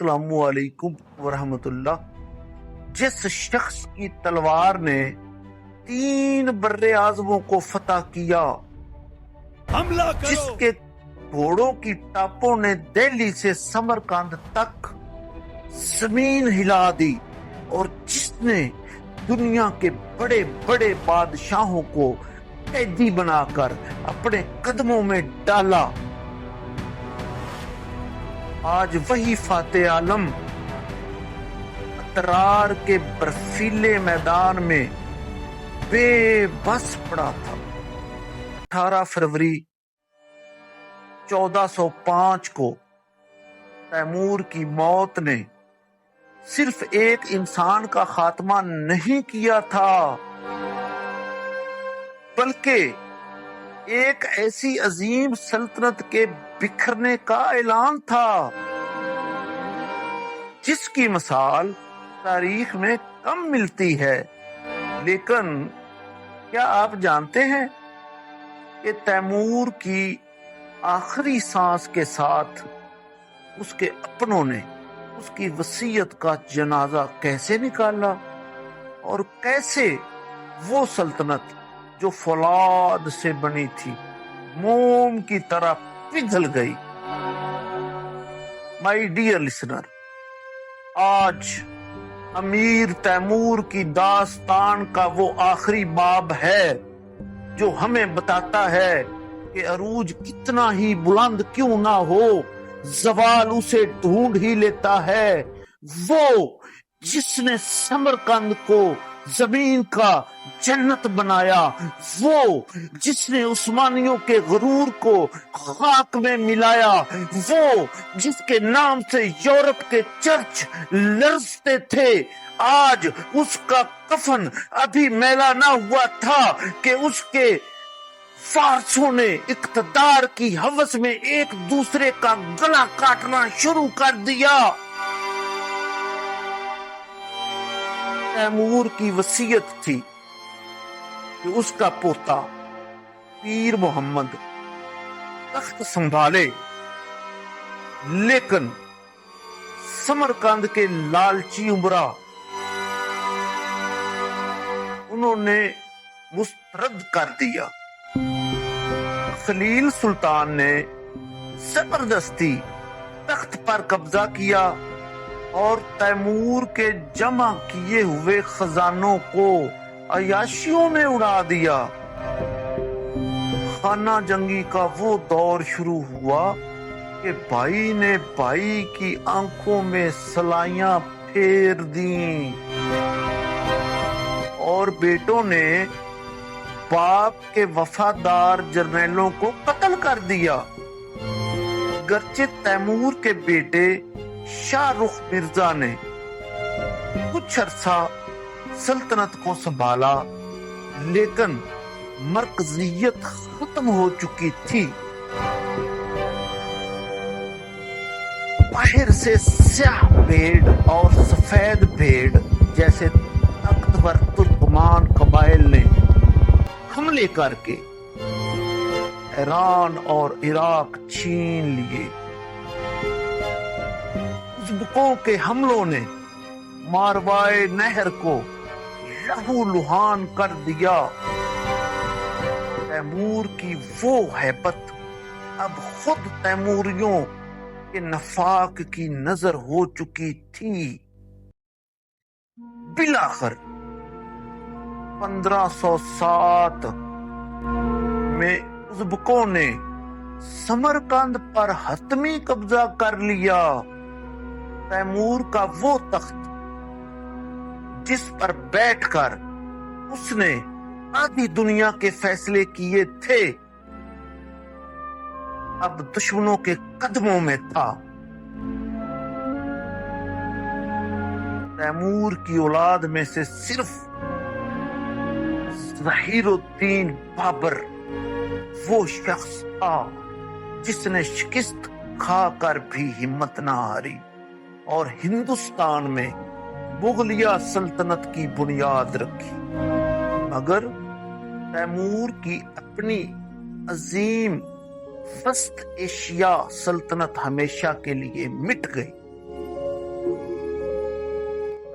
السلام علیکم ورحمۃ اللہ۔ جس شخص کی تلوار نے 3 بر اعظموں کو فتح کیا، حملہ کرو، جس کے گھوڑوں کی ٹاپوں نے دہلی سے سمرقند تک زمین ہلا دی، اور جس نے دنیا کے بڑے بڑے بادشاہوں کو قیدی بنا کر اپنے قدموں میں ڈالا، آج وہی فاتح عالم اترار کے برفیلے میدان میں بے بس پڑا تھا۔ 18 فروری 1405 کو تیمور کی موت نے صرف ایک انسان کا خاتمہ نہیں کیا تھا، بلکہ ایک ایسی عظیم سلطنت کے بکھرنے کا اعلان تھا جس کی مثال تاریخ میں کم ملتی ہے۔ لیکن کیا آپ جانتے ہیں کہ تیمور کی آخری سانس کے ساتھ اس کے اپنوں نے اس کی وصیت کا جنازہ کیسے نکالا، اور کیسے وہ سلطنت جو فولاد سے بنی تھی موم کی طرح پگھل گئی۔ مائی ڈیئر لسنر، آج امیر تیمور کی داستان کا وہ آخری باب ہے جو ہمیں بتاتا ہے کہ عروج کتنا ہی بلند کیوں نہ ہو، زوال اسے ڈھونڈ ہی لیتا ہے۔ وہ جس نے سمرقند کو زمین کا جنت بنایا، وہ جس نے عثمانیوں کے غرور کو خاک میں ملایا، وہ جس کے نام سے یورپ کے چرچ لرزتے تھے، آج اس کا کفن ابھی میلا نہ ہوا تھا کہ اس کے فارسوں نے اقتدار کی ہوس میں ایک دوسرے کا گلا کاٹنا شروع کر دیا۔ تیمور کی وصیت تھی کہ اس کا پوتا پیر محمد تخت سنبھالے، لیکن سمرقند کے لالچی امراء انہوں نے مسترد کر دیا۔ خلیل سلطان نے زبردستی تخت پر قبضہ کیا اور تیمور کے جمع کیے ہوئے خزانوں کو عیاشیوں میں اڑا دیا۔ خانہ جنگی کا وہ دور شروع ہوا کہ بھائی نے بھائی کی آنکھوں میں سلائیاں پھیر دیں، اور بیٹوں نے باپ کے وفادار جرنیلوں کو قتل کر دیا۔ گرچہ تیمور کے بیٹے شاہ رخ مرزا نے کچھ عرصہ سلطنت کو سنبھالا، لیکن مرکزیت ختم ہو چکی تھی۔ باہر سے سیاہ بھیڑ اور سفید بھیڑ جیسے طاقتور ترکمان قبائل نے حملے کر کے ایران اور عراق چھین لیے۔ ازبکوں کے حملوں نے ماروائے نہر کو لہو لہان کر دیا۔ تیمور کی وہ ہیبت اب خود تیموریوں کے نفاق کی نظر ہو چکی تھی۔ بالآخر 1507 میں ازبکوں نے سمرقند پر حتمی قبضہ کر لیا۔ تیمور کا وہ تخت جس پر بیٹھ کر اس نے آدھی دنیا کے فیصلے کیے تھے، اب دشمنوں کے قدموں میں تھا۔ تیمور کی اولاد میں سے صرف ظہیر الدین بابر وہ شخص تھا جس نے شکست کھا کر بھی ہمت نہ ہاری اور ہندوستان میں مغلیہ سلطنت کی بنیاد رکھی۔ مگر تیمور کی اپنی عظیم وسط ایشیا سلطنت ہمیشہ کے لیے مٹ گئی۔